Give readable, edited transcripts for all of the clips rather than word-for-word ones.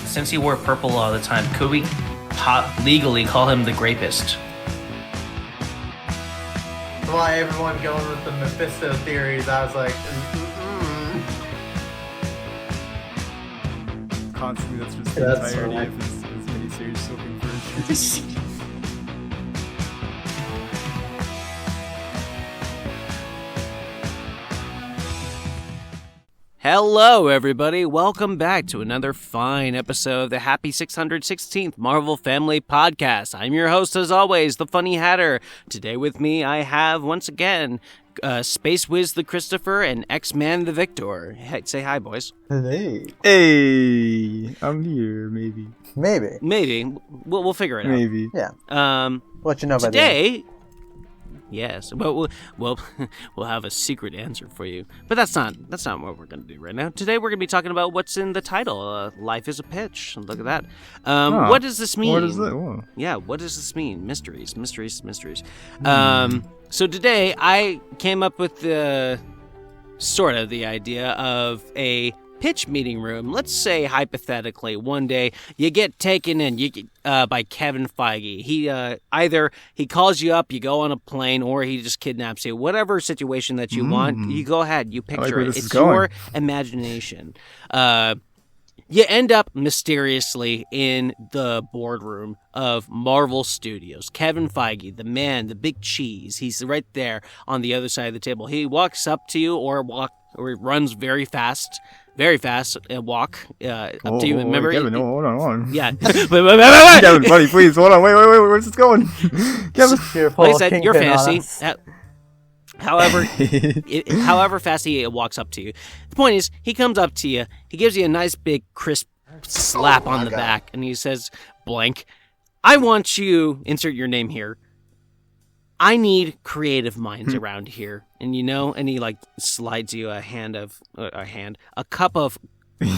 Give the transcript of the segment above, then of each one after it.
since he wore purple all the time, could we legally call him the Grapist? Why everyone going with the Mephisto theories? I was like, Constantly, that's just the entirety of his miniseries soaking first. Hello, everybody. Welcome back to another fine episode of the Happy 616th Marvel Family Podcast. I'm your host, as always, the Funny Hatter. Today with me, I have, once again, Space Wiz the Christopher and X-Man the Victor. Hey, say hi, boys. Hey, I'm here, maybe. Maybe. We'll figure it out. Maybe. yeah. Let you know by Today... Yes, but we'll have a secret answer for you. But that's not what we're going to do right now. Today we're going to be talking about what's in the title. Life is a pitch. Look at that. What does this mean? What is that? Whoa. Yeah, what does this mean? Mysteries. So today I came up with the idea of a pitch meeting room. Let's say hypothetically one day you get taken in by Kevin Feige. He either he calls you up, you go on a plane, or he just kidnaps you. Whatever situation that you want, you go ahead, you picture it. It's your imagination. You end up mysteriously in the boardroom of Marvel Studios. Kevin Feige, the man, the big cheese, he's right there on the other side of the table. He walks up to you or runs very fast and walk up to you. Remember, Kevin, hold on. Yeah. Kevin, buddy, please, hold on. Wait, where's this going? Kevin, like I said, your fantasy. However fast he walks up to you. The point is, he comes up to you, he gives you a nice big crisp slap on the back, and he says, blank, I want you, insert your name here, I need creative minds around here. And and he slides you a cup of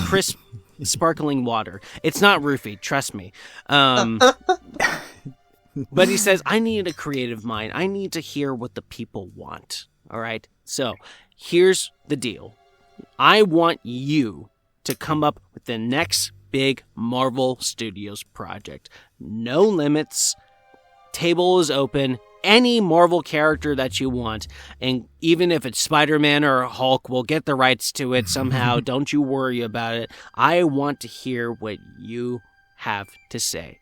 crisp, sparkling water. It's not roofied, trust me. But he says, I need a creative mind. I need to hear what the people want. All right? So here's the deal. I want you to come up with the next big Marvel Studios project. No limits. Table is open. Any Marvel character that you want, and even if it's Spider-Man or Hulk, we'll get the rights to it somehow. Don't you worry about it. I want to hear what you have to say.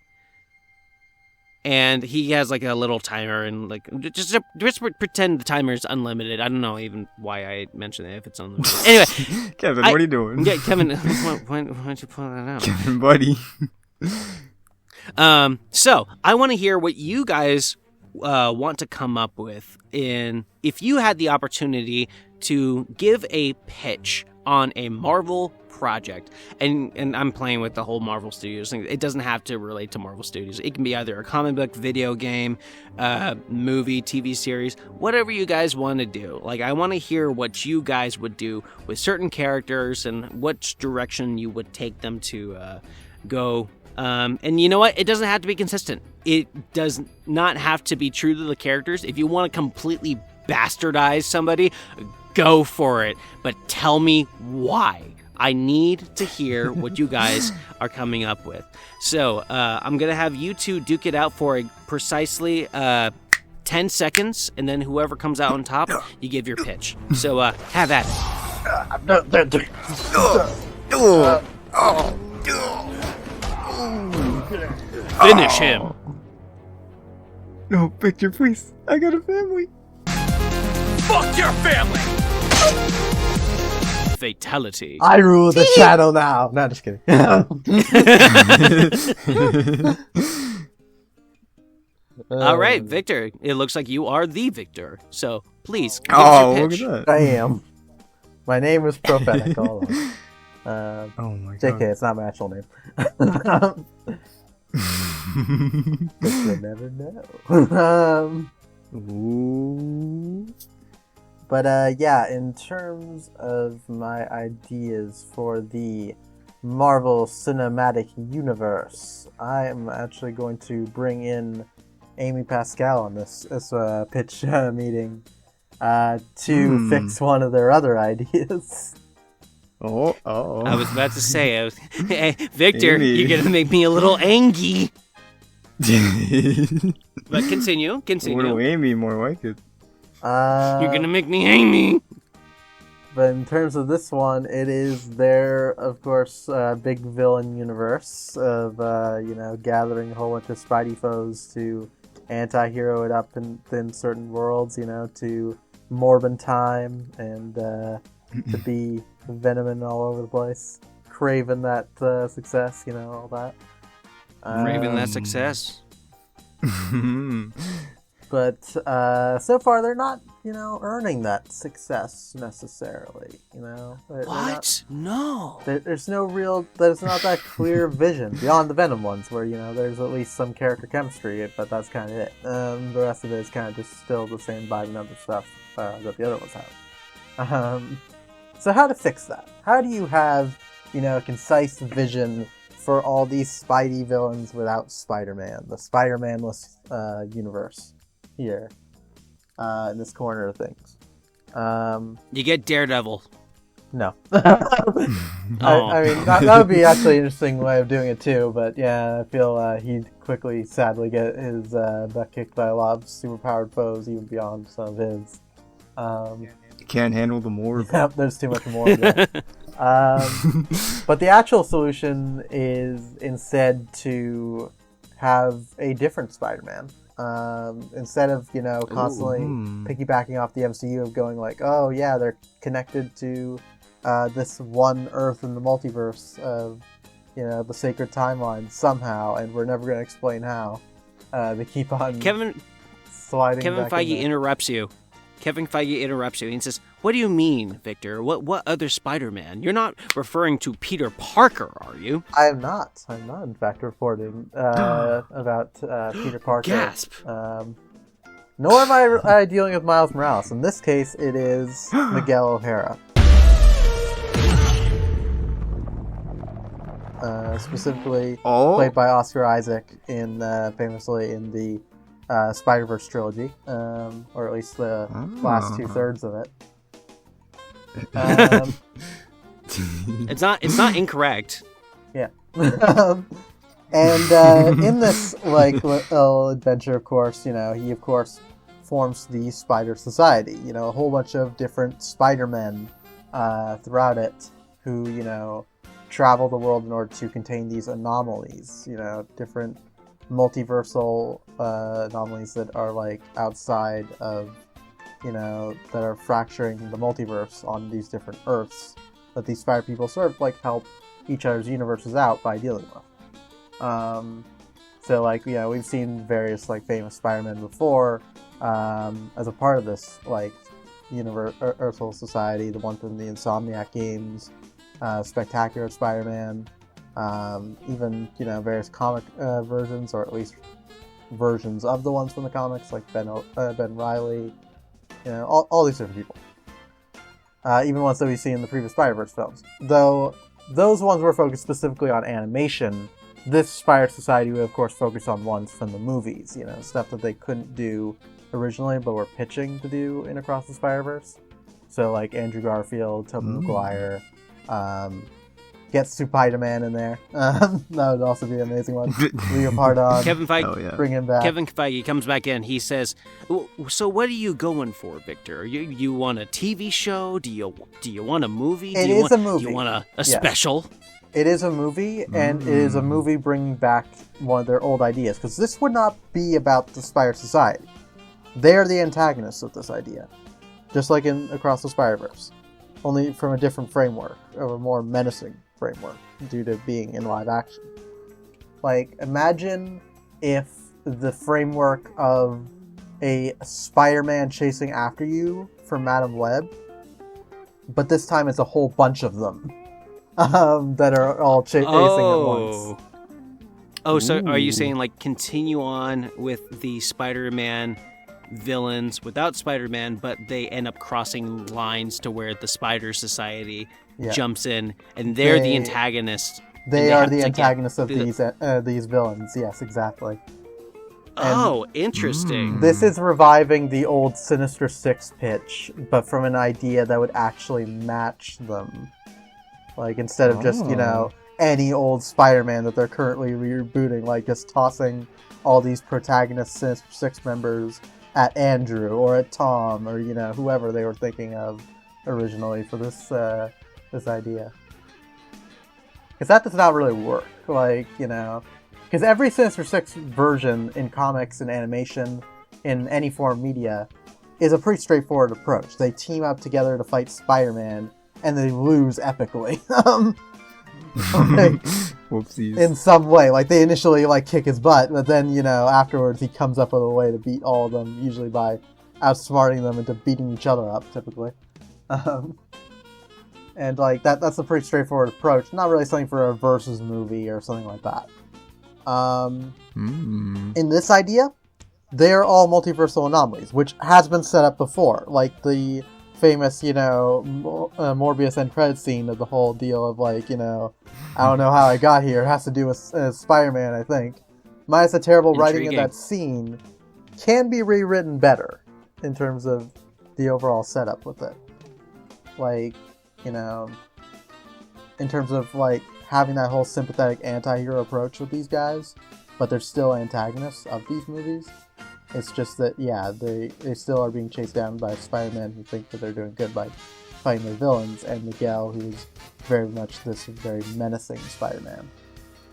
And he has a little timer, and just pretend the timer is unlimited. I don't know even why I mentioned it if it's unlimited. Anyway, Kevin, what are you doing? Yeah, Kevin, why don't you pull that out? Kevin, buddy. So I want to hear what you guys want to come up with if you had the opportunity to give a pitch on a Marvel project, and I'm playing with the whole Marvel Studios thing. It doesn't have to relate to Marvel Studios. It can be either a comic book, video game, movie, TV series, whatever you guys want to do. I want to hear what you guys would do with certain characters and which direction you would take them to go. And you know what? It doesn't have to be consistent. It does not have to be true to the characters. If you want to completely bastardize somebody, go for it. But tell me why. I need to hear what you guys are coming up with. So I'm going to have you two duke it out for precisely 10 seconds, and then whoever comes out on top, you give your pitch. So have at it. Finish him. No, Victor, please. I got a family. Fuck your family! Fatality. I rule the channel now. No, just kidding. All right, Victor. It looks like you are the Victor. So please, give Oh, us your look pitch. at that. I am. My name is prophetic. All of Oh my JK, god. it's not my actual name. But you never know. Ooh. But yeah, in terms of my ideas for the Marvel Cinematic Universe, I am actually going to bring in Amy Pascal on this pitch meeting to fix one of their other ideas. I was about to say, hey, Victor, Amy. you're going to make me a little angry. But continue. Little Amy, more like it. You're going to make me angry. But in terms of this one, it is their, of course, big villain universe of, gathering a whole bunch of Spidey foes to anti-hero it up in certain worlds, to Morbin time and to be Venomin all over the place. Craving that success, all that. Craving that success. But so far they're not, earning that success necessarily. What? No. There's not that clear vision beyond the Venom ones where, there's at least some character chemistry, but that's kind of it. The rest of it is kind of just still the same by the number stuff that the other ones have. So how to fix that? How do you have, a concise vision for all these Spidey villains without Spider-Man? The Spider-Man-less universe here in this corner of things. You get Daredevil. No. I mean, that would be actually an interesting way of doing it too, but yeah, I feel he'd quickly, sadly, get his butt kicked by a lot of superpowered foes, even beyond some of his. Can't handle the more. Yep, there's too much more of it. But the actual solution is instead to have a different Spider-Man. Instead of, constantly piggybacking off the MCU of going like, oh yeah, they're connected to this one Earth in the multiverse of, the sacred timeline somehow, and we're never going to explain how. They keep on sliding Kevin back Feige in there. interrupts you. Kevin Feige interrupts you and says, "What do you mean, Victor? What other Spider-Man? You're not referring to Peter Parker, are you?" I'm not, in fact, reporting about Peter Parker. Gasp. Nor am I dealing with Miles Morales. In this case, it is Miguel O'Hara. Specifically played by Oscar Isaac famously in the Spider-Verse trilogy, or at least the last 2/3 of it. It's not incorrect. Yeah. And in this little adventure, of course, he of course forms the Spider Society. A whole bunch of different Spider-Men throughout it who travel the world in order to contain these anomalies. Different multiversal anomalies that are outside of, that are fracturing the multiverse on these different Earths that these Spider people sort of help each other's universes out by dealing with. So we've seen various famous Spider-Men before as a part of this universal society. The one from the Insomniac games, Spectacular Spider-Man. Even various comic versions, or at least versions of the ones from the comics, like Ben Reilly, all these different people. Even ones that we see in the previous Spider-Verse films. Though those ones were focused specifically on animation, this Spider Society would of course focus on ones from the movies, stuff that they couldn't do originally but were pitching to do in Across the Spider-Verse. So Andrew Garfield, Tobey Maguire, get Spider-Man in there. That would also be an amazing one. Leopardon. Kevin Feige, bring him back. Kevin Feige comes back in. He says, "So what are you going for, Victor? You want a TV show? Do you want a movie? It is a movie. Do you want a special?" It is a movie, and it is a movie bringing back one of their old ideas. Because this would not be about the Spider Society. They are the antagonists of this idea. Just like in Across the Spider-Verse. Only from a different framework, of a more menacing framework, due to being in live action. Imagine if the framework of a Spider-Man chasing after you from Madame Web, but this time it's a whole bunch of them that are all chasing at once. Oh, so are you saying continue on with the Spider-Man villains without Spider-Man, but they end up crossing lines to where the Spider Society jumps in, and they're the antagonists. They are the antagonists of these villains. Yes, exactly. And interesting. This is reviving the old Sinister Six pitch, but from an idea that would actually match them. Like, instead of just, any old Spider-Man that they're currently rebooting, like just tossing all these protagonist Sinister Six members at Andrew or at Tom or, whoever they were thinking of originally for this idea. Because that does not really work. Like, because every Sinister Six version in comics and animation, in any form of media, is a pretty straightforward approach. They team up together to fight Spider-Man, and they lose epically. Whoopsies. In some way. Like, they initially, kick his butt, but then, afterwards he comes up with a way to beat all of them, usually by outsmarting them into beating each other up, typically. And, that's a pretty straightforward approach. Not really something for a versus movie or something like that. In this idea, they're all multiversal anomalies, which has been set up before. Like the famous, Morbius end credits scene of the whole deal of, I don't know how I got here. It has to do with Spider-Man, I think. Minus the terrible writing of that scene, can be rewritten better in terms of the overall setup with it. In terms of, having that whole sympathetic anti-hero approach with these guys, but they're still antagonists of these movies. It's just that, they still are being chased down by Spider-Man who think that they're doing good by fighting their villains, and Miguel, who's very much this very menacing Spider-Man,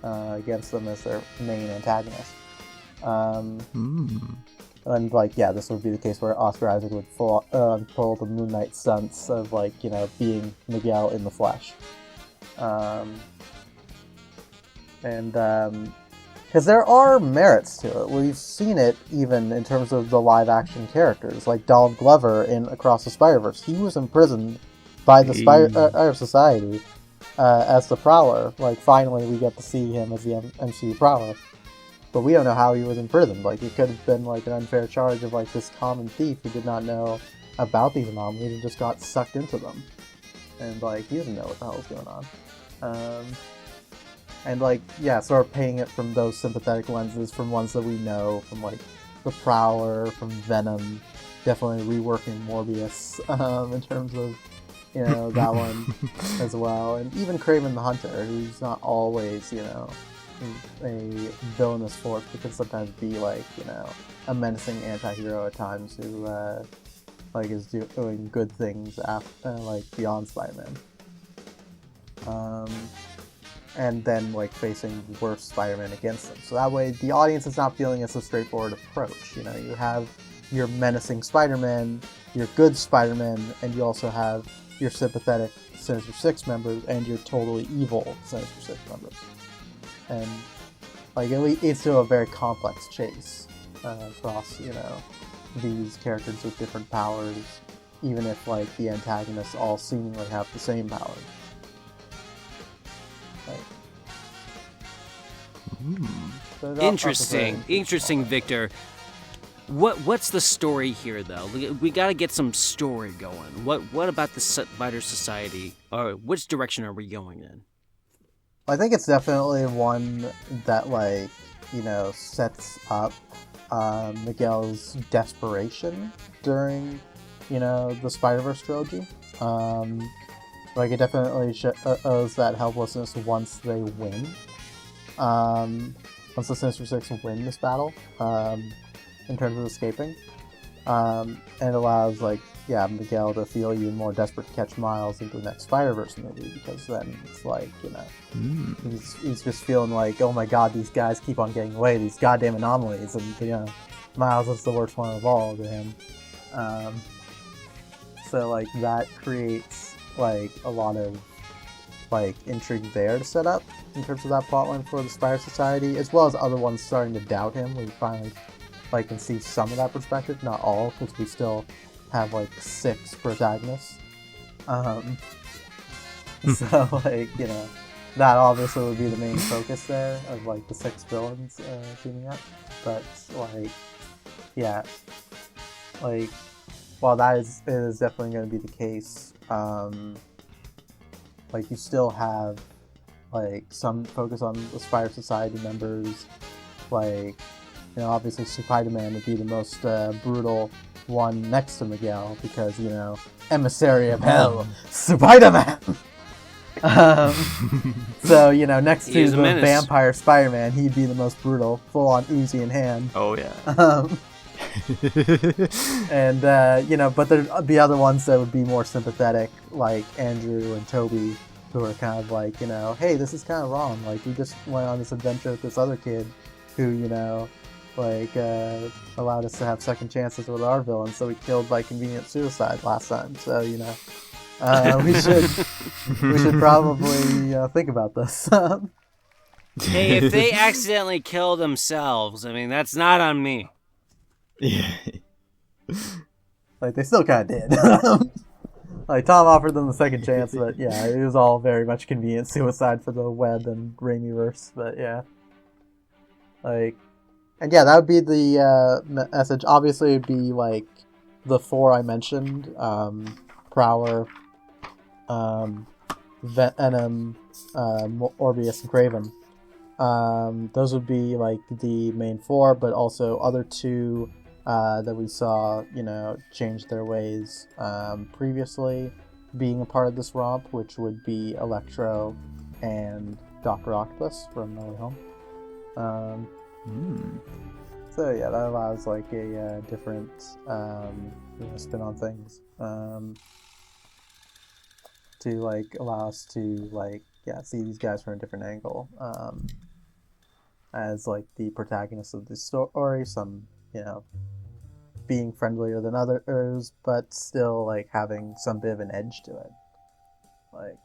against them as their main antagonist. And, this would be the case where Oscar Isaac would pull the Moon Knight stunts of, being Miguel in the flesh. Because there are merits to it. We've seen it even in terms of the live-action characters, like Donald Glover in Across the Spider-Verse. He was imprisoned by the Spider Society as the Prowler. Finally we get to see him as the MCU Prowler. But we don't know how he was imprisoned. It could have been, an unfair charge of, this common thief who did not know about these anomalies and just got sucked into them. And, he doesn't know what the hell is going on. Sort of painting it from those sympathetic lenses, from ones that we know, from the Prowler, from Venom, definitely reworking Morbius in terms of that one as well, and even Kraven the Hunter, who's not always a villainous force, but can sometimes be a menacing anti-hero at times who is doing good things after beyond Spider-Man. And then facing worse Spider-Man against them. So that way the audience is not feeling it's a straightforward approach. You have your menacing Spider-Man, your good Spider-Man, and you also have your sympathetic Sinister Six members and your totally evil Sinister Six members. And it leads to a very complex chase across, these characters with different powers, even if the antagonists all seemingly have the same powers. So Interesting, Victor. What's the story here, though? We got to get some story going. What about the Spider Society, or which direction are we going in? I think it's definitely one that sets up Miguel's desperation during the Spider-Verse trilogy. It definitely shows that helplessness once they win. Once the Sinister Six win this battle, in terms of escaping, and allows Miguel to feel even more desperate to catch Miles into the next Spider-Verse movie, because then it's he's just feeling oh my god, these guys keep on getting away, these goddamn anomalies, and Miles is the worst one of all to him. So that creates a lot of intrigue there to set up in terms of that plotline for the Spider Society, as well as other ones starting to doubt him. We finally can see some of that perspective, not all, because we still have 6 protagonists. So that obviously would be the main focus there of the 6 villains teaming up. But while that is definitely going to be the case, you still have some focus on the Spider Society members. Obviously Spider-Man would be the most brutal one next to Miguel, because emissary of hell, Spider-Man. So, you know, next He to is a the menace. vampire Spider-Man, he'd be the most brutal, full-on Uzi in hand. Oh yeah. And, you know, but there'd be other ones that would be more sympathetic, like Andrew and Toby, who are kind of like, you know, hey, this is kind of wrong. Like, we just went on this adventure with this other kid who, you know, like, allowed us to have second chances with our villain, so we killed by convenient suicide last time. So, you know, we should probably think about this. Hey, if they accidentally kill themselves, I mean, that's not on me. Yeah. Like, they still kind of did. Like, Tom offered them the second chance, but yeah, it was all very much convenient suicide for the Webb and Raimiverse, but yeah. Like, and yeah, that would be the message. Obviously, it'd be, like, the four I mentioned, Prowler, Venom, Orbius, and Craven. Those would be, like, the main four, but also other two that we saw, you know, change their ways previously being a part of this romp, which would be Electro and Dr. Octopus from No Way Home. So yeah, that allows like a different you know, spin on things to like allow us to like see these guys from a different angle as like the protagonists of the story. Some, you know, being friendlier than others, but still like having some bit of an edge to it. Like,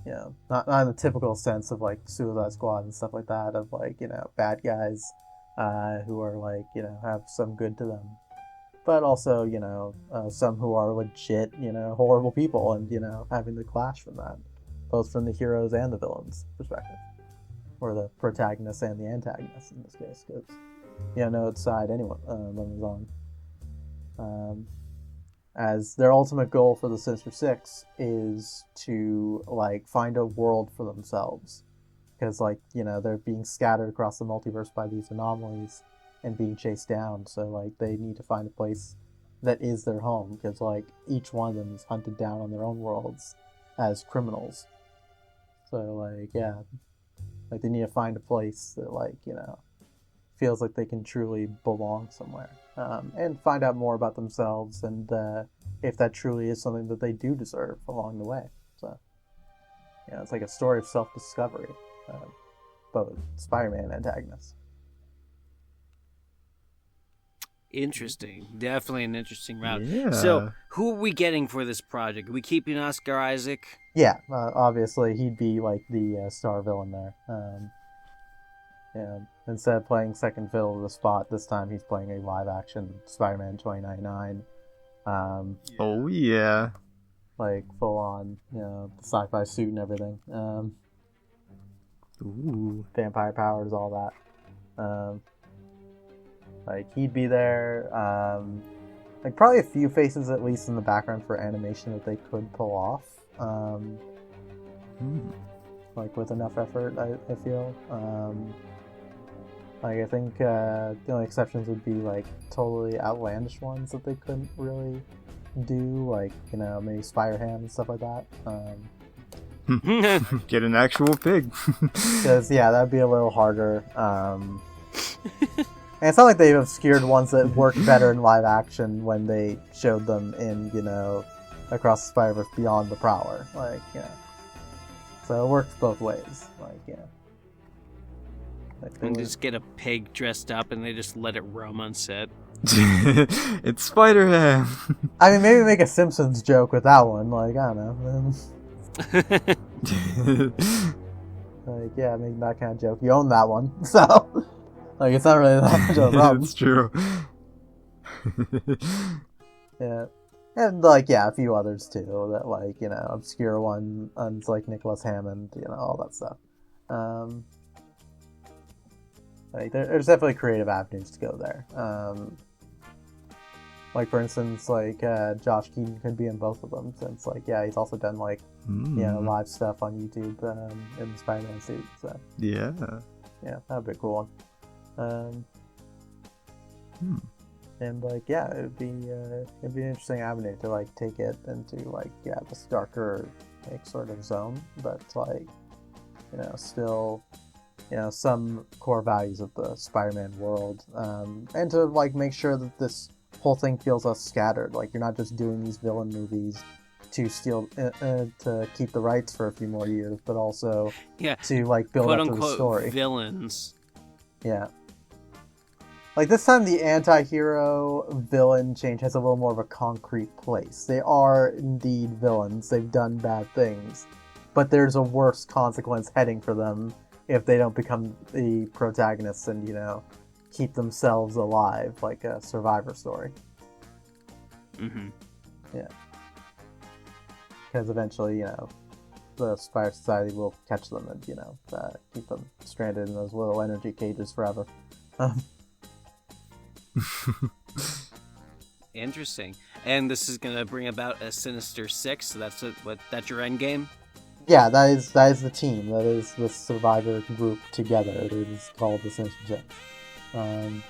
you know, not in the typical sense of like Suicide Squad and stuff like that, of like, you know, bad guys who are like, you know, have some good to them, but also, you know, some who are legit, you know, horrible people, and, you know, having the clash from that, both from the heroes and the villains' perspective, or the protagonist and the antagonist in this case, because you don't know which side anyone is on. As their ultimate goal for the Sinister Six is to like find a world for themselves, because like, you know, they're being scattered across the multiverse by these anomalies and being chased down, so like they need to find a place that is their home, because like each one of them is hunted down on their own worlds as criminals. So like, yeah, like they need to find a place that, like, you know, feels like they can truly belong somewhere, and find out more about themselves, and if that truly is something that they do deserve along the way. So, yeah, it's like a story of self-discovery, but with Spider-Man antagonists. Interesting. Definitely an interesting route. Yeah. So, who are we getting for this project? Are we keeping Oscar Isaac? Yeah, obviously he'd be like the star villain there. Yeah, instead of playing second fiddle to the spot, this time he's playing a live-action Spider-Man 2099. Oh yeah. Like full-on, you know, sci-fi suit and everything. Ooh. Vampire powers, all that. Like he'd be there. Like probably a few faces at least in the background for animation that they could pull off. Like with enough effort, I feel. Like I think the only exceptions would be like totally outlandish ones that they couldn't really do, like, you know, maybe Spider-Ham and stuff like that. Get an actual pig. Because yeah, that'd be a little harder. And it's not like they've obscured ones that worked better in live action when they showed them in, you know, Across the Spider-Verse Beyond the Prowler. Like, yeah. So it works both ways. Like, yeah. Like, And just get a pig dressed up and they just let it roam on set. It's Spider-Ham. I mean, maybe make a Simpsons joke with that one. Like, I don't know. Like, yeah, make that kind of joke. You own that one. So, like, it's not really that much of a problem. It's true. Yeah. And, like, yeah, a few others, too. That, like, you know, obscure ones, like Nicholas Hammond, you know, all that stuff. Like, there's definitely creative avenues to go there. Like, for instance, like, Josh Keaton could be in both of them, since, like, yeah, he's also done, like, you know, live stuff on YouTube in the Spider-Man suit, so. Yeah. Yeah, that'd be a cool one. And, like, yeah, it'd be an interesting avenue to, like, take it into, like, yeah, this darker comic sort of zone, but like, still, some core values of the Spider-Man world, and to like make sure that this whole thing feels less scattered. Like you're not just doing these villain movies to steal to keep the rights for a few more years, but also to like build quote up to the unquote story. Villains. Yeah. Like this time, the anti-hero villain change has a little more of a concrete place. They are indeed villains. They've done bad things, but there's a worse consequence heading for them if they don't become the protagonists and keep themselves alive, like a Survivor story. Mm-hmm. Yeah. Because eventually, the Spire Society will catch them and keep them stranded in those little energy cages forever. Interesting. And this is gonna bring about a Sinister Six. So that's your end game. Yeah, that is the team. That is the Survivor group together. It is called the Sinister Six. And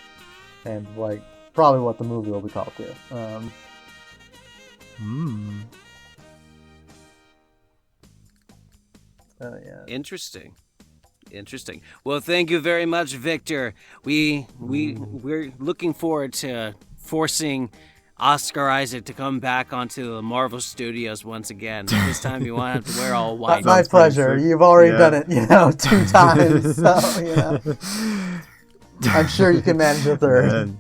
like probably what the movie will be called too. Yeah. Interesting. Well, thank you very much, Victor. We're looking forward to forcing Oscar Isaac to come back onto the Marvel Studios once again. This time you won't have to wear all white. My pleasure. You've already done it, 2 times. So I'm sure you can manage a third.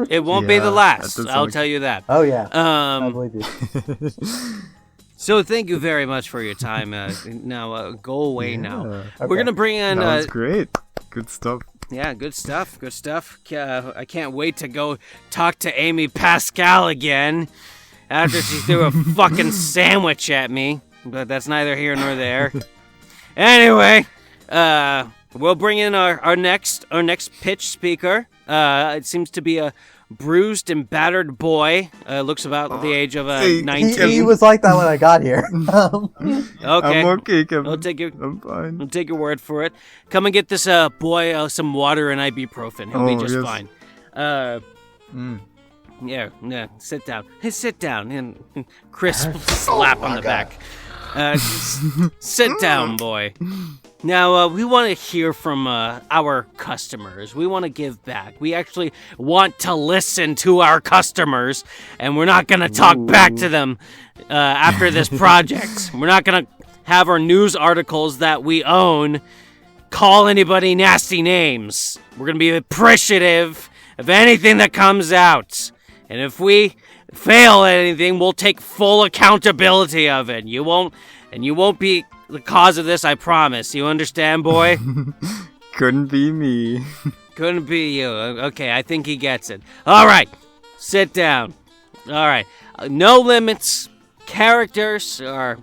It won't be the last. I'll tell you that. Oh yeah. I believe you. So thank you very much for your time. Now go away now. Okay. We're gonna bring in. That was great. Good stuff. Yeah, good stuff. I can't wait to go talk to Amy Pascal again after she threw a fucking sandwich at me. But that's neither here nor there. Anyway, we'll bring in our next pitch speaker. It seems to be a bruised and battered boy. Looks about the age of 19. He was like that when I got here. Okay. I'm okay, Kevin. I'm fine. I'll take your word for it. Come and get this boy some water and ibuprofen. He'll be just fine. Yeah. Sit down. Hey, sit down. And crisp slap on the back. Sit down, boy. Now, we want to hear from our customers. We want to give back. We actually want to listen to our customers, and we're not going to talk back to them after this project. We're not going to have our news articles that we own call anybody nasty names. We're going to be appreciative of anything that comes out. And if we fail at anything, we'll take full accountability of it. You won't be the cause of this, I promise. You understand, boy? Couldn't be me. Couldn't be you. Okay, I think he gets it. All right, sit down. All right, no limits. Characters are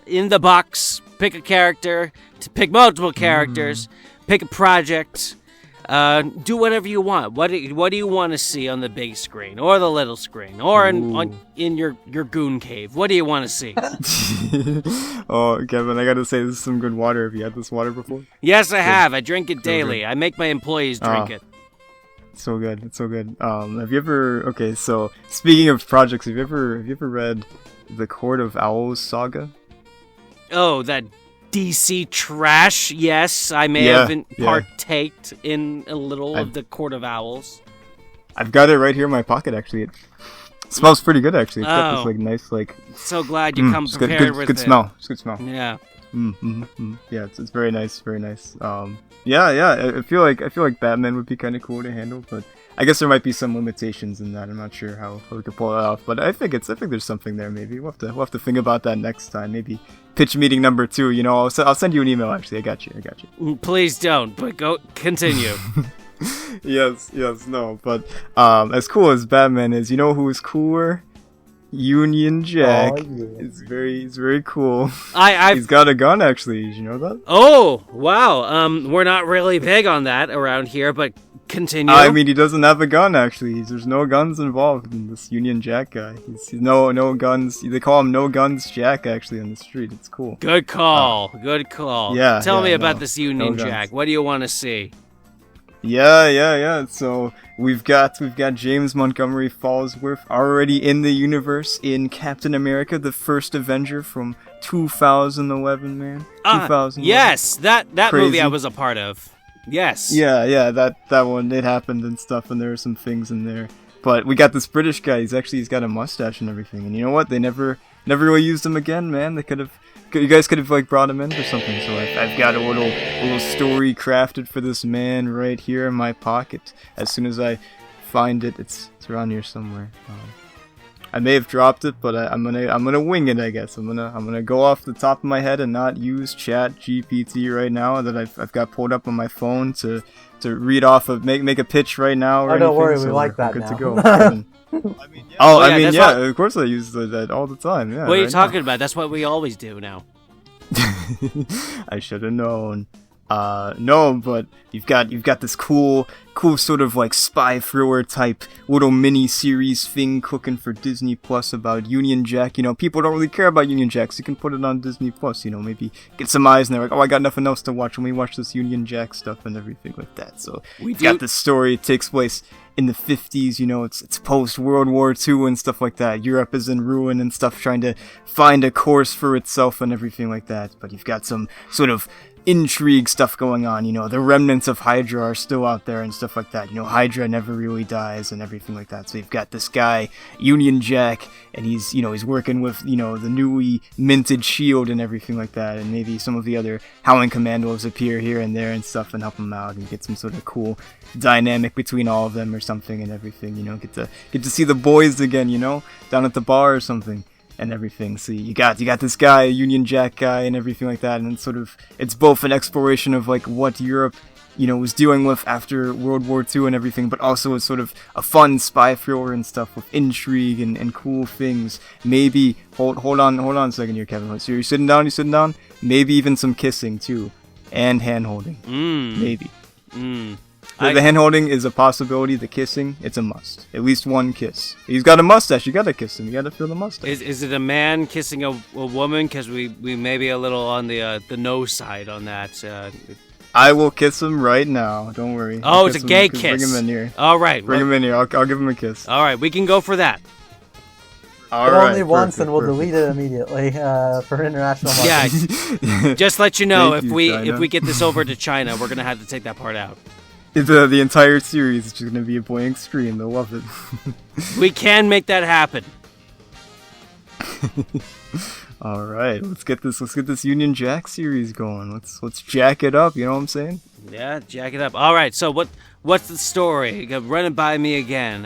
in the box. Pick a character. Pick multiple characters. Pick a project. Do whatever you want. What do you want to see on the big screen or the little screen or in your goon cave? What do you want to see? Oh, Kevin, I gotta say, this is some good water. Have you had this water before? Yes, I have. I drink it daily. I make my employees drink it. It's so good. It's so good. Have you ever? Okay, so speaking of projects, have you ever read the Court of Owls saga? Oh, that DC trash. Yes, I may have partaked in a little of the Court of Owls. I've got it right here in my pocket, actually. It smells pretty good, actually. It's got this nice So glad you come prepared with it. Good smell. It's good smell. Yeah. Yeah, it's very nice. Very nice. Yeah. I feel like Batman would be kind of cool to handle, but I guess there might be some limitations in that. I'm not sure how we could pull it off, but I think there's something there. Maybe we'll have to think about that next time. Maybe pitch meeting number 2. I'll send you an email. Actually, I got you. Please don't. But go continue. yes, no. But as cool as Batman is, you know who is cooler? Union Jack. Oh, yeah. It's very cool. He's got a gun, actually. Did you know that? Oh, wow. We're not really big on that around here, but continue. I mean, he doesn't have a gun, actually. There's no guns involved in this Union Jack guy. He's no guns. They call him No Guns Jack, actually, on the street. It's cool. Good call. Good call. Yeah. Tell me about this Union Jack. What do you want to see? Yeah. So we've got James Montgomery Falsworth already in the universe in Captain America, the first Avenger from 2011, man. 2011. Yes, that Crazy. movie I was a part of. Yes. Yeah, that one, it happened and stuff, and there are some things in there. But we got this British guy. He's got a mustache and everything. And you know what? They never really used him again, man. You guys could have like brought him in for something. So I've got a little story crafted for this man right here in my pocket. As soon as I find it, it's around here somewhere. I may have dropped it, but I'm gonna wing it. I guess I'm gonna go off the top of my head and not use Chat GPT right now that I've got pulled up on my phone to read off of make a pitch right now. Or Oh, don't worry, so we like we're that good now. to go. Kevin. Of course I use that all the time. Yeah. What are you talking about? That's what we always do now. I should have known. No, but you've got this cool sort of like spy thriller type little mini series thing cooking for Disney Plus about Union Jack. You know, people don't really care about Union Jack, so you can put it on Disney Plus. You know, maybe get some eyes, and they're like, oh, I got nothing else to watch. When we watch this Union Jack stuff and everything like that. So we've got this story. It takes place in the 50s, you know, it's post World War II and stuff like that. Europe is in ruin and stuff, trying to find a course for itself and everything like that. But you've got some sort of intrigue stuff going on, you know, the remnants of Hydra are still out there and stuff like that. You know, Hydra never really dies and everything like that. So you've got this guy, Union Jack, and he's working with, you know, the newly minted shield and everything like that. And maybe some of the other Howling Commandos appear here and there and stuff and help him out and get some sort of cool dynamic between all of them or something and everything, you know, get to see the boys again, you know, down at the bar or something. And everything. So you got this guy, a Union Jack guy, and everything like that. And it's sort of, it's both an exploration of like what Europe, you know, was dealing with after World War II and everything, but also it's sort of a fun spy thriller and stuff with intrigue and cool things. Maybe hold on a second here, Kevin. So you're sitting down. Maybe even some kissing too, and hand holding. Maybe. The hand holding is a possibility. The kissing, it's a must. At least one kiss. He's got a mustache. You gotta kiss him. You gotta feel the mustache. Is it a man kissing a woman? Because we may be a little on the no side on that. I will kiss him right now. Don't worry. Oh, it's a gay kiss. Bring him in here. All right. Bring him in here. I'll give him a kiss. All right, we can go for that. All right. Only once, and we'll delete it immediately for international marketing. Yeah. Just let you know, Thank if we get this over to China, we're gonna have to take that part out. The entire series is just gonna be a blank screen. They'll love it. We can make that happen. All right, let's get this Union Jack series going. Let's jack it up. You know what I'm saying? Yeah, jack it up. All right. So what's the story? Run it by me again.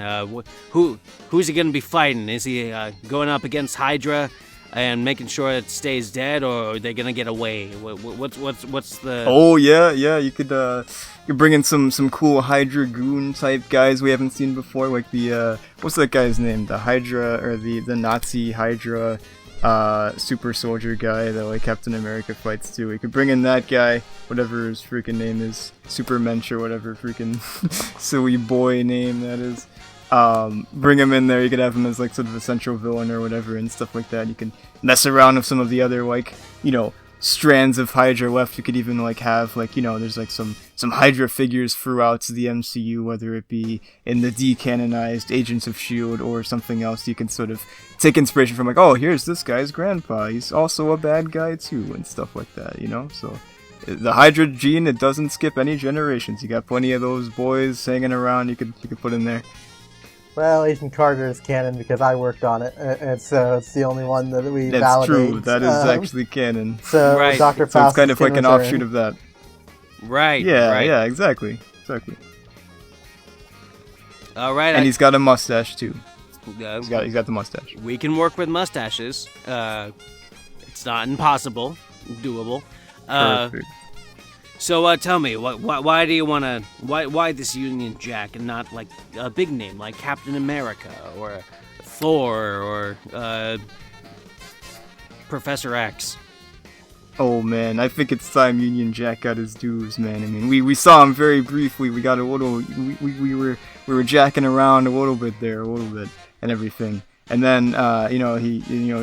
Who's he gonna be fighting? Is he going up against Hydra and making sure it stays dead, or are they gonna get away? What's the? Oh yeah. You could bring in some cool Hydra goon type guys we haven't seen before, like the what's that guy's name? The Hydra or the Nazi Hydra super soldier guy that like Captain America fights too. We could bring in that guy, whatever his freaking name is, Supermensch or whatever freaking silly boy name that is. Bring him in there. You could have him as like sort of a central villain or whatever and stuff like that. You can mess around with some of the other like, you know, strands of Hydra left. You could even like have like, you know, there's like some Hydra figures throughout the MCU, whether it be in the decanonized Agents of S.H.I.E.L.D. or something else. You can sort of take inspiration from like, oh, here's this guy's grandpa, he's also a bad guy too, and stuff like that, you know. So the Hydra gene, it doesn't skip any generations. You got plenty of those boys hanging around you could put in there. Well, Agent Carter is canon because I worked on it, and so it's the only one that we validate. That's true. That is actually canon. So Right. Dr. So Faust it's kind of like an return. offshoot of that. Right. Yeah, right. yeah, exactly. All right. And he's got a mustache too. uh, He's got the mustache. we can work with mustaches. It's not impossible, doable. Perfect. So tell me, why do you want to? Why this Union Jack and not like a big name like Captain America or Thor or Professor X? Oh man, I think it's time Union Jack got his dues, man. I mean, we saw him very briefly. We got a little, we were jacking around a little bit, and everything. And then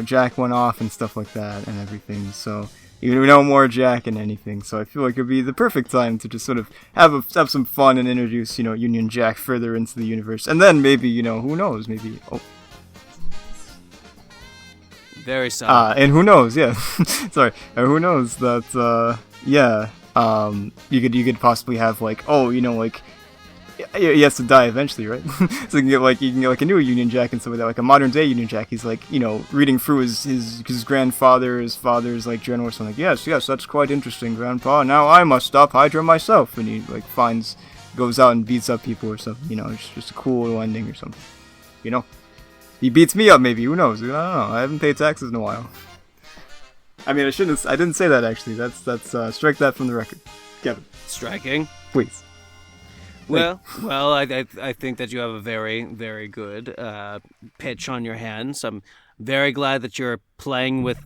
Jack went off and stuff like that and everything. So no more Jack and anything. So I feel like it'd be the perfect time to just sort of have some fun and introduce, Union Jack further into the universe. And then maybe, who knows, maybe... Oh. Very solid. And who knows, yeah. Sorry. Who knows that, you could possibly have, like, he has to die eventually, right? So you can get a new Union Jack and stuff like that, like a modern day Union Jack. He's like, reading through his father's like journal or something. Like, yes, that's quite interesting, Grandpa. Now I must stop Hydra myself. And he like goes out and beats up people or something. It's just a cool little ending or something. He beats me up maybe. Who knows? I don't know. I haven't paid taxes in a while. I mean, I didn't say that actually. That's strike that from the record, Kevin. Striking. Please. Well, I think that you have a very, very good pitch on your hands. I'm very glad that you're playing with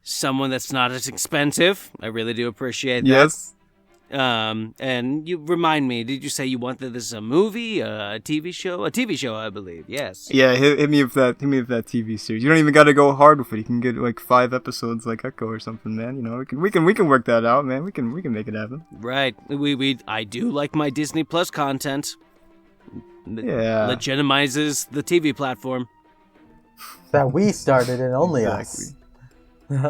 someone that's not as expensive. I really do appreciate that. Yes. And you remind me, did you say you wanted this a movie, a TV show? A TV show, I believe, yes. Yeah, hit me with that TV series. You don't even gotta go hard with it. You can get like 5 episodes like Echo or something, man. We can work that out, man. We can make it happen. Right. I do like my Disney Plus content. Yeah. Legitimizes the TV platform. That we started and only us.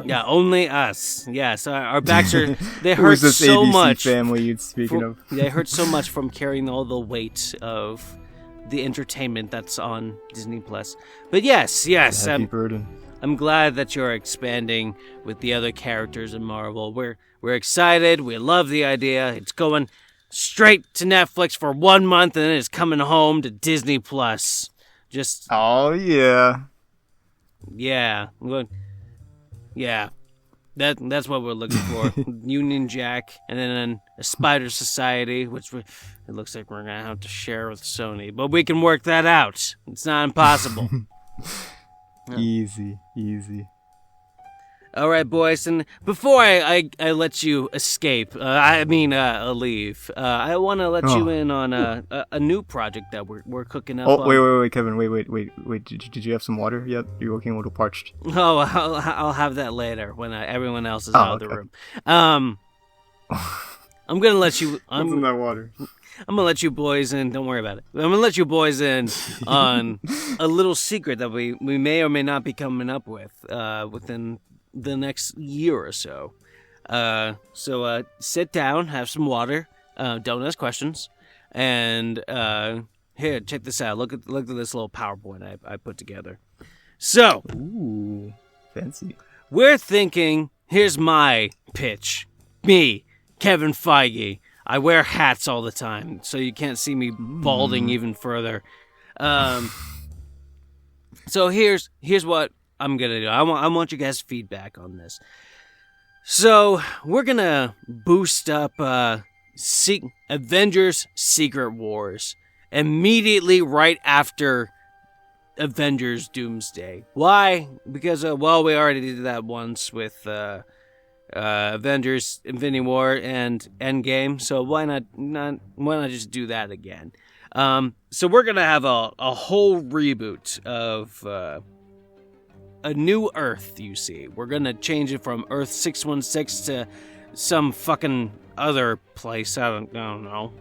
Yeah, only us. Yeah, so our backs they hurt Who's this so ABC much. family you're speaking of? They hurt so much from carrying all the weight of the entertainment that's on Disney Plus. But yes, Heavy burden. I'm glad that you're expanding with the other characters in Marvel. We're excited. We love the idea. It's going straight to Netflix for 1 month, and then it's coming home to Disney Plus. Just oh yeah. Yeah, that's what we're looking for. Union Jack, and then a Spider Society, which it looks like we're gonna have to share with Sony, but we can work that out. It's not impossible. Easy. All right, boys, and before I let you escape, leave, I want to let you in on a new project that we're cooking up. Oh, wait, Kevin, wait. Did you have some water yet? You're looking a little parched. Oh, I'll have that later when everyone else is out of the room. I'm gonna let you. What's in that water? I'm gonna let you boys in. Don't worry about it. I'm gonna let you boys in on a little secret that we may or may not be coming up with within the next year or so. So sit down, have some water, don't ask questions, and here, check this out. Look at this little PowerPoint I put together. So, ooh, fancy. We're thinking. Here's my pitch. Me, Kevin Feige. I wear hats all the time, so you can't see me balding even further. So here's what I'm gonna do. I want you guys' feedback on this. So we're gonna boost up Avengers Secret Wars immediately right after Avengers Doomsday. Why? Because we already did that once with Avengers Infinity War and Endgame. So why not just do that again? So we're gonna have a whole reboot of a new Earth, you see. We're gonna change it from Earth 616 to some fucking other place. I don't know.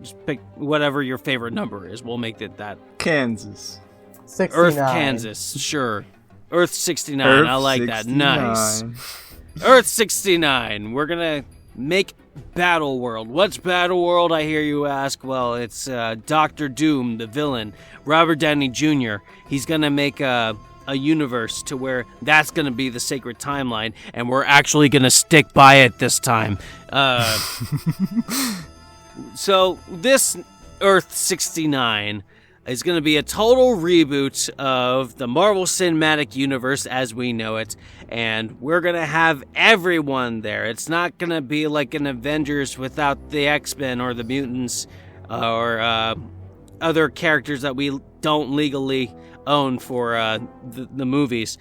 Just pick whatever your favorite number is. We'll make it that. Kansas. 69. Earth, Kansas. Sure. Earth 69. I like 69. that. Nice. Earth 69. We're gonna make Battle World. What's Battle World, I hear you ask? Well, it's Dr. Doom, the villain. Robert Downey Jr. He's gonna make a universe to where that's going to be the sacred timeline, and we're actually going to stick by it this time. So this Earth 69 is going to be a total reboot of the Marvel Cinematic Universe as we know it, and we're going to have everyone there. It's not going to be like an Avengers without the X-Men or the mutants or other characters that we don't legally own for the movies.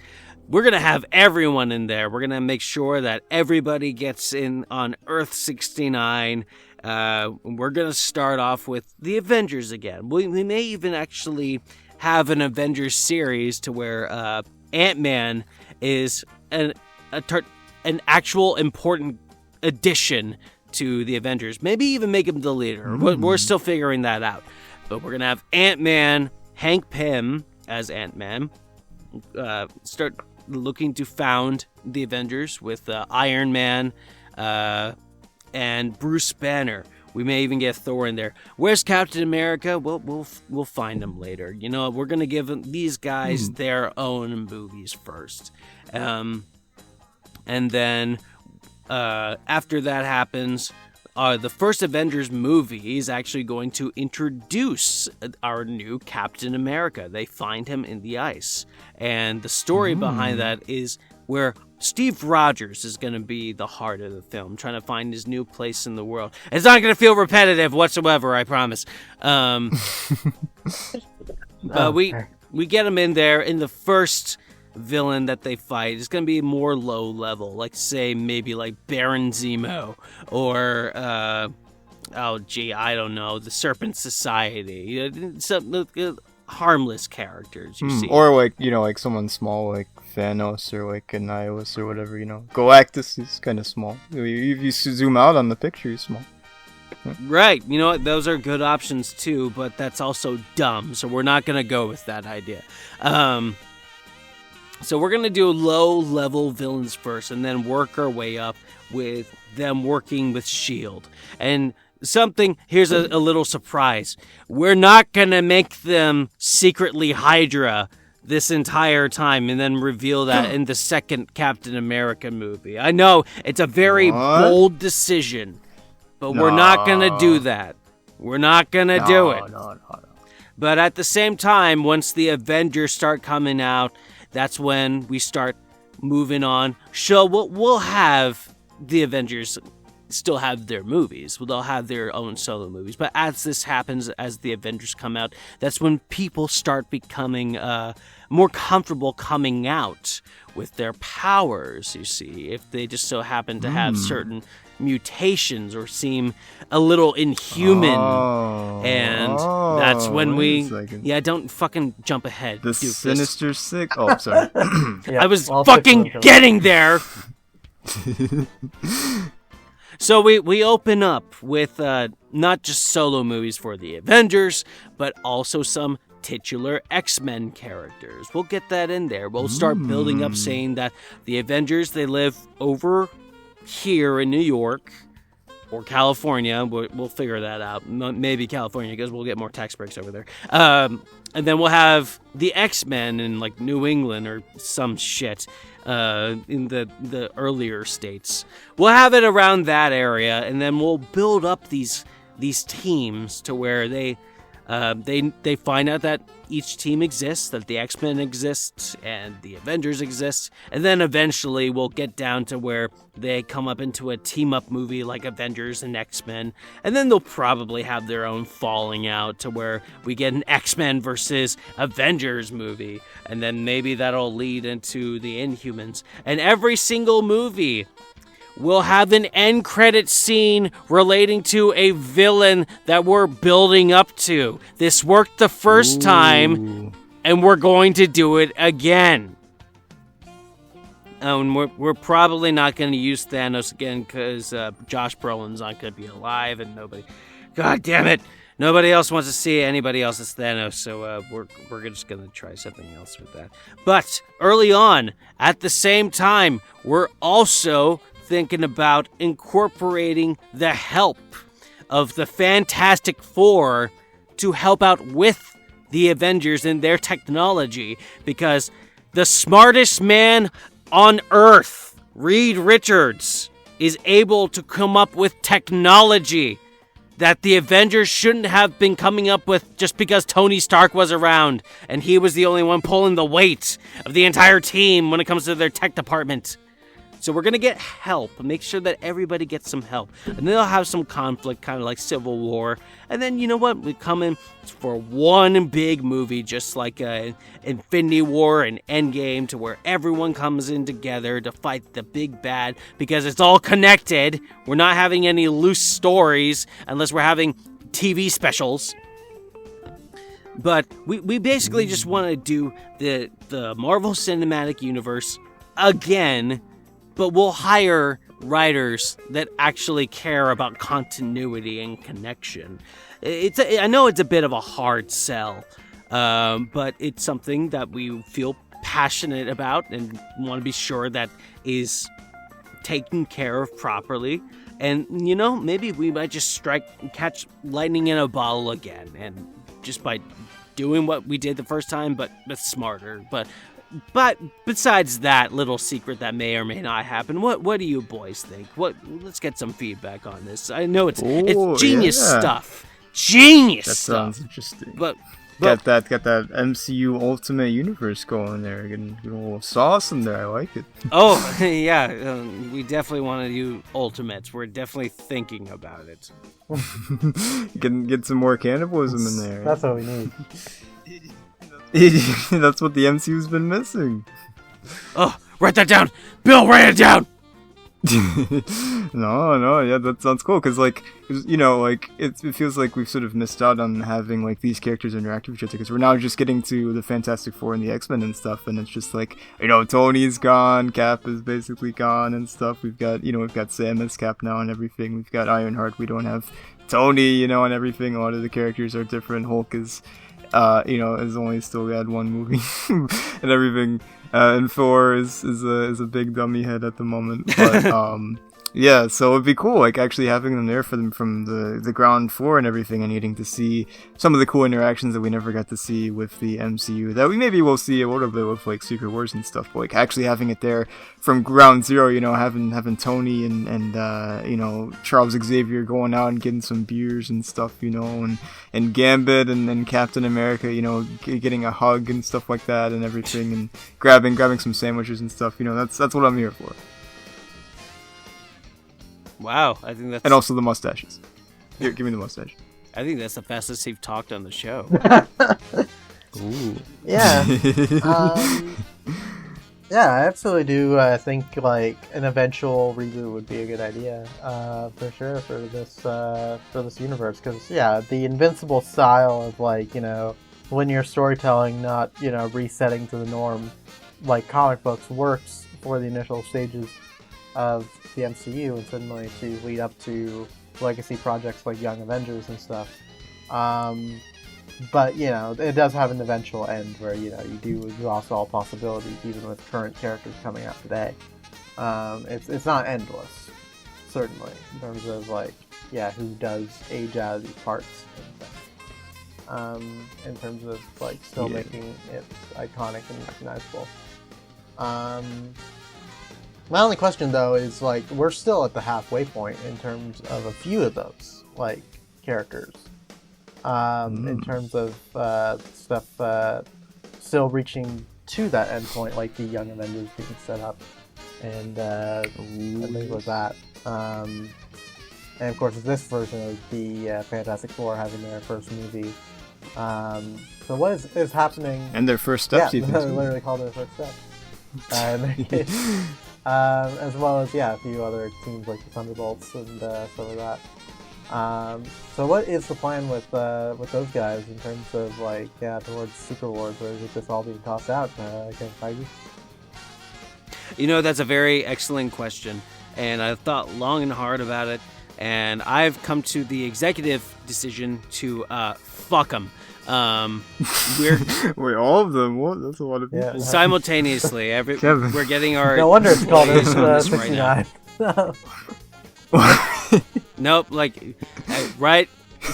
We're going to have everyone in there. We're going to make sure that everybody gets in on Earth 69. We're going to start off with the Avengers again. We may even actually have an Avengers series to where Ant-Man is an an actual important addition to the Avengers. Maybe even make him the leader. We're still figuring that out. But we're going to have Ant-Man, Hank Pym as Ant-Man, start looking to found the Avengers with Iron Man and Bruce Banner. We may even get Thor in there. Where's Captain America? We'll find him later. You know, we're gonna give these guys their own movies first, and then after that happens, the first Avengers movie is actually going to introduce our new Captain America. They find him in the ice, and the story behind that is where Steve Rogers is going to be the heart of the film, trying to find his new place in the world. It's not going to feel repetitive whatsoever, I promise. But we get him in there in the first villain that they fight. It's going to be more low level, like say maybe like Baron Zemo or I don't know, the Serpent Society. Some harmless characters you see. Or like, you know, like someone small like Thanos or like Annihilus or whatever, you know. Galactus is kind of small. If you zoom out on the picture, he's small. Right. You know what? Those are good options too, but that's also dumb. So we're not going to go with that idea. So we're going to do low-level villains first and then work our way up with them working with S.H.I.E.L.D. And here's a little surprise. We're not going to make them secretly Hydra this entire time and then reveal that in the second Captain America movie. I know, it's a very bold decision, but we're not going to do that. We're not going to do it. No. But at the same time, once the Avengers start coming out, that's when we start moving on. We'll have the Avengers still have their movies. They'll have their own solo movies. But as this happens, as the Avengers come out, that's when people start becoming more comfortable coming out with their powers, you see. If they just so happen to have certain mutations or seem a little inhuman. And that's when don't fucking jump ahead. The Sinister Six. Oh, sorry. I was fucking getting there. So we open up with not just solo movies for the Avengers, but also some titular X-Men characters. We'll get that in there. We'll start building up saying that the Avengers, they live over here in New York or California. We'll figure that out. Maybe California, because we'll get more tax breaks over there. And then we'll have the X-Men in like New England or some shit in the earlier states. We'll have it around that area, and then we'll build up these teams to where they find out that each team exists, that the X-Men exist, and the Avengers exist, and then eventually we'll get down to where they come up into a team-up movie like Avengers and X-Men, and then they'll probably have their own falling out to where we get an X-Men versus Avengers movie, and then maybe that'll lead into the Inhumans. And every single movie we'll have an end credit scene relating to a villain that we're building up to. This worked the first time, and we're going to do it again. And we're probably not going to use Thanos again because Josh Brolin's not going to be alive, and God damn it, nobody else wants to see anybody else as Thanos, so we're just going to try something else with that. But early on, at the same time, we're also thinking about incorporating the help of the Fantastic Four to help out with the Avengers and their technology, because the smartest man on Earth, Reed Richards, is able to come up with technology that the Avengers shouldn't have been coming up with just because Tony Stark was around and he was the only one pulling the weight of the entire team when it comes to their tech department. So we're going to get help, make sure that everybody gets some help. And then they'll have some conflict, kind of like Civil War. And then, you know what? We come in for one big movie, just like Infinity War and Endgame, to where everyone comes in together to fight the big bad, because it's all connected. We're not having any loose stories unless we're having TV specials. But we basically just want to do the Marvel Cinematic Universe again, but we'll hire writers that actually care about continuity and connection. I know it's a bit of a hard sell, but it's something that we feel passionate about and want to be sure that is taken care of properly. And, maybe we might just catch lightning in a bottle again, and just by doing what we did the first time, but smarter. But besides that little secret that may or may not happen, what do you boys think? Let's get some feedback on this. I know it's genius stuff. Genius that stuff. Sounds interesting. But Got that MCU Ultimate Universe going there. Getting a little sauce in there. I like it. Oh, yeah. We definitely want to do Ultimates. We're definitely thinking about it. Get some more cannibalism in there. That's what we need. That's what the MCU's been missing. Oh, write that down. Bill, write it down. No, yeah, that sounds cool. Cause it feels like we've sort of missed out on having like these characters interact with each other. Because we're now just getting to the Fantastic Four and the X-Men and stuff, and it's just like Tony's gone, Cap is basically gone and stuff. We've got Sam as Cap now and everything. We've got Ironheart. We don't have Tony, and everything. A lot of the characters are different. Hulk is, has only still had one movie and everything. And Thor is a big dummy head at the moment, but yeah, so it'd be cool, like actually having them there for them from the ground floor and everything, and getting to see some of the cool interactions that we never got to see with the MCU that we maybe will see a little bit with like Secret Wars and stuff, but like actually having it there from ground zero, having Tony and Charles Xavier going out and getting some beers and stuff, and Gambit and Captain America, getting a hug and stuff like that and everything, and grabbing some sandwiches and stuff, that's what I'm here for. Wow, I think that's... And also the mustaches. Here, give me the mustache. I think that's the fastest you've talked on the show. Ooh. Yeah. Yeah, I absolutely do think like an eventual reboot would be a good idea, for sure, for this universe. Because the Invincible style of linear storytelling, not resetting to the norm, like comic books, works for the initial stages of the MCU, and certainly to lead up to legacy projects like Young Avengers and stuff. But it does have an eventual end where you do exhaust all possibilities, even with current characters coming out today. It's not endless, certainly, in terms of who does age out of these parts and things. In terms of still making it iconic and recognizable. My only question, though, is, we're still at the halfway point in terms of a few of those, characters. In terms of stuff still reaching to that endpoint, like the Young Avengers being set up, and things like that. And, of course, this version of the Fantastic Four having their first movie. So what is happening... And their first steps, yeah, even. they literally called their first steps. As well as a few other teams like the Thunderbolts and stuff like that. So what is the plan with those guys in terms of towards Secret Wars, or is it just all being tossed out? Kevin Feige? That's a very excellent question, and I've thought long and hard about it, and I've come to the executive decision to fuck them. Wait, all of them? What? That's a lot of people. Yeah. Simultaneously, we're getting our... No wonder it's called employees on this right now. 69. Nope, right,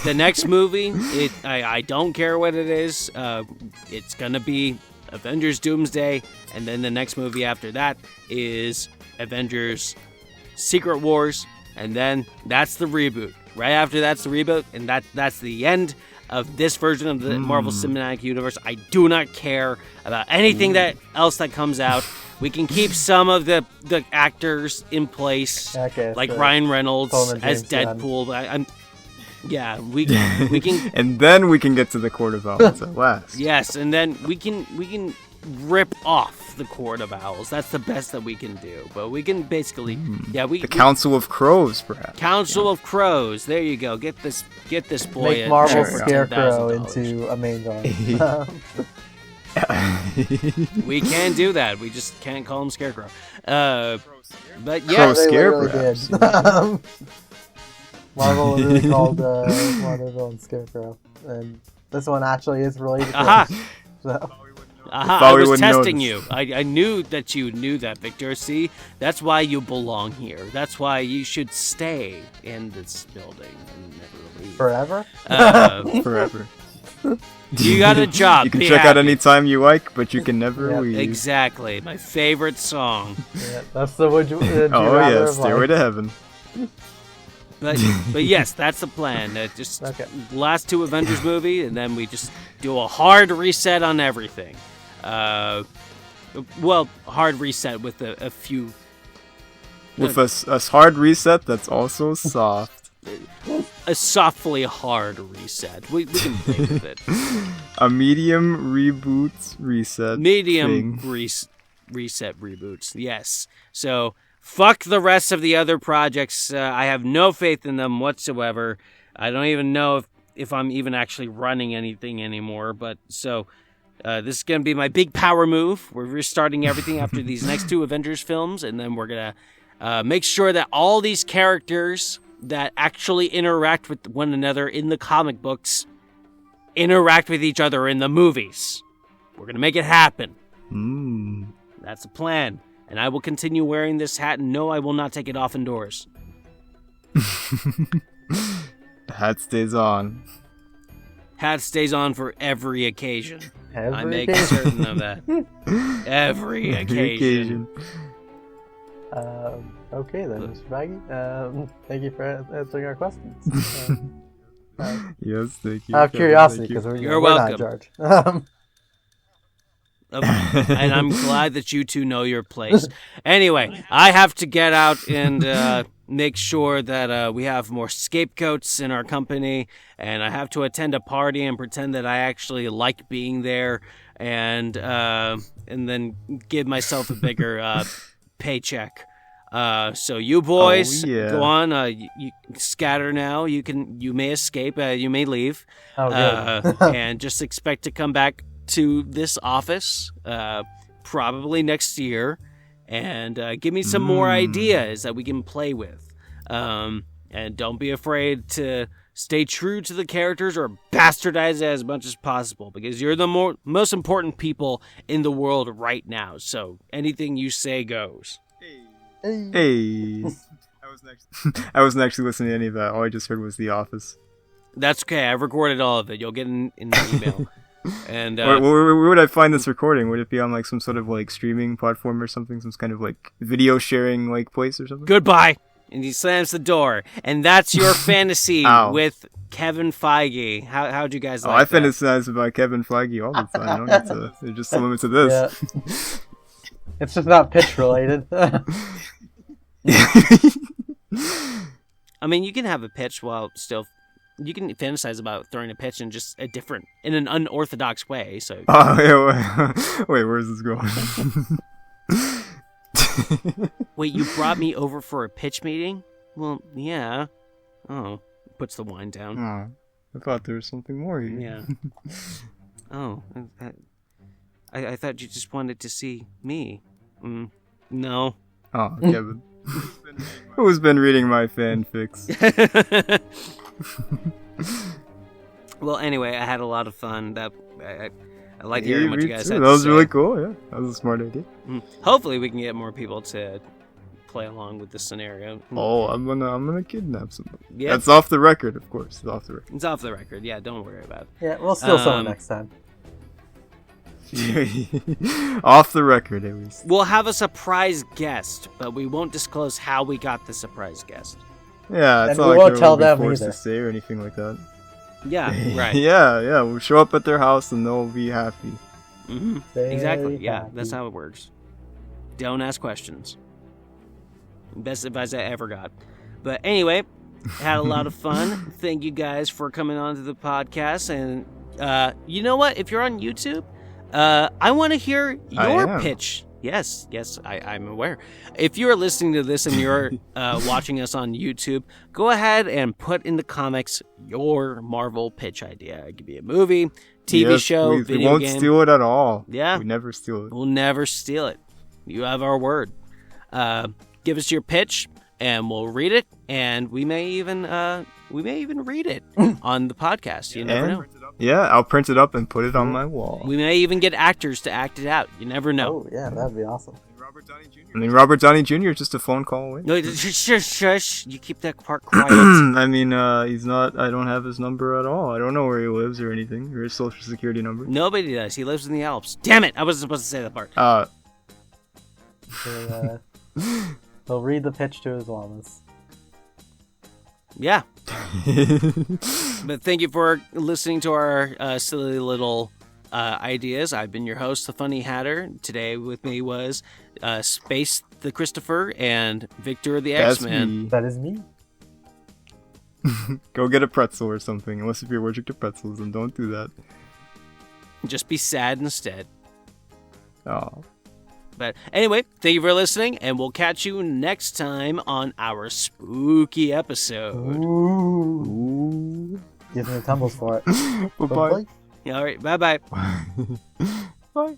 the next movie, I don't care what it is, it's gonna be Avengers Doomsday, and then the next movie after that is Avengers Secret Wars, and then that's the reboot. Right after that's the reboot, and that's the end of this version of the Marvel Cinematic Universe. I do not care about anything else that comes out. We can keep some of the actors in place, like Ryan Reynolds as Deadpool. We can, and then we can get to the Court of Owls at last. Yes, and then we can rip off the Court of Owls. That's the best that we can do. But we can basically, the Council of Crows, perhaps. Council of Crows. There you go. Get this boy. Make Marvel Scarecrow into a main villain. We can do that. We just can't call him Scarecrow. But yeah, Scare, they literally perhaps. did. Marvel really called one of the villains Scarecrow, and this one actually is related to Aha. him. So. I we was wouldn't testing notice. you. I knew that you knew that, Victor. See, that's why you belong here. That's why you should stay in this building and never leave. Forever? Forever. You got a job. You can Be check out happy. anytime you like, but you can never Yep. leave. Exactly. My favorite song. Yeah, that's the would you Oh rather yeah, of Stairway life. to Heaven. But yes, that's the plan. Just Okay. last two Avengers movie, and then we just do a hard reset on everything. Well, hard reset with a few. With a hard reset that's also soft. A softly hard reset. We can play with it. A medium reboot reset. Medium thing. reset reboots. Yes. So fuck the rest of the other projects. I have no faith in them whatsoever. I don't even know if I'm even actually running anything anymore. But so this is gonna be my big power move. We're restarting everything after these next two Avengers films, and then we're gonna make sure that all these characters that actually interact with one another in the comic books interact with each other in the movies. We're gonna make it happen. That's the plan. And I will continue wearing this hat, and no, I will not take it off indoors. The hat stays on. Hat stays on for every occasion. I Every make occasion. certain of that. Every occasion. Okay then, Mr. Feige. Thank you for answering our questions. Yes, thank you. Out of Kevin, curiosity, thank you. because You're we're not welcome. in charge. And I'm glad that you two know your place. Anyway, I have to get out and make sure that we have more scapegoats in our company, and I have to attend a party and pretend that I actually like being there, and then give myself a bigger paycheck. So you boys, Oh, yeah. go on. You scatter now. You may escape. You may leave. Oh, good. And just expect to come back to this office probably next year and give me some more ideas that we can play with. And don't be afraid to stay true to the characters or bastardize it as much as possible, because you're the most important people in the world right now. So anything you say goes. Hey. I wasn't actually listening to any of that. All I just heard was The Office. That's okay. I've recorded all of it. You'll get in the email. And Where would I find this recording? Would it be on like some sort of like streaming platform or something? Some kind of like video sharing like place or something? goodbye. And he slams the door. And that's your fantasy Ow. with Kevin Feige. How'd you guys Oh, like I that? fantasize about Kevin Feige all the time. I don't need to. There's just a limit to this. Yeah. It's just not pitch related. I mean, you can have a pitch while still... You can fantasize about throwing a pitch in just in an unorthodox way. So Oh, wait, where's this going? wait, you brought me over for a pitch meeting? Well, yeah. Oh, puts the wine down. Oh, I thought there was something more here. Yeah. Oh, I thought you just wanted to see me. No. Oh, Kevin. Who's been reading my fanfics? Well, anyway, I had a lot of fun. I like Yeah, hearing what me you guys too. had That to was say. really cool, yeah. That was a smart idea. Hopefully, we can get more people to play along with this scenario. Oh, I'm gonna kidnap somebody. Yeah. That's off the record, of course. It's off the record. It's off the record. Yeah, don't worry about it. Yeah, we'll steal someone next time. Off the record, at least. We'll have a surprise guest, but we won't disclose how we got the surprise guest. Yeah, it's And not we like won't they're tell gonna be them forced either. to stay or anything like that. Yeah, right. yeah, we'll show up at their house and they'll be happy. Exactly. Very Yeah, happy. that's how it works. Don't ask questions. Best advice I ever got. But anyway, had a lot of fun. Thank you guys for coming on to the podcast. And you know what? If you're on YouTube, I want to hear your am. pitch. Yes, I'm aware. If you're listening to this and you're watching us on YouTube, go ahead and put in the comics your Marvel pitch idea. It could be a movie, TV Yes, show, please. video We won't game. steal it at all. Yeah. We never steal it. We'll never steal it. You have our word. give us your pitch, and we'll read it, and we may even read it on the podcast. You never know. Yeah, I'll print it up and put it on my wall. We may even get actors to act it out. You never know. Oh, yeah, that'd be awesome. I mean, Robert Downey Jr. is just a phone call away. No, shush. You keep that part quiet. I mean, he's not. I don't have his number at all. I don't know where he lives or anything, or his social security number. Nobody does. He lives in the Alps. Damn it! I wasn't supposed to say that part. He'll read the pitch to his llamas. Yeah. But thank you for listening to our silly little ideas. I've been your host, the Funny Hatter. Today with me was Space the Christopher and Victor the X-Man. That is me. Go get a pretzel or something. Unless if you're allergic to pretzels, then don't do that. Just be sad instead. Oh. But anyway, thank you for listening, and we'll catch you next time on our spooky episode. Ooh. Give me tumbles for it. Bye-bye. All right, bye-bye. Bye.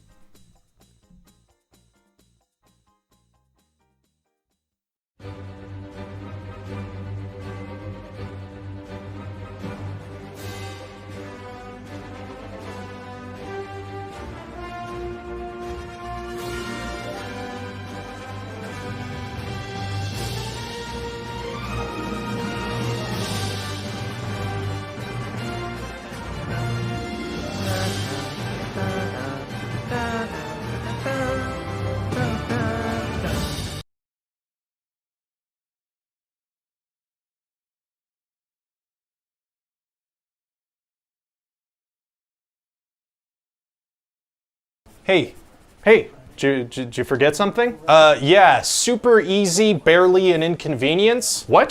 Hey, did you forget something? Yeah, super easy, barely an inconvenience. What?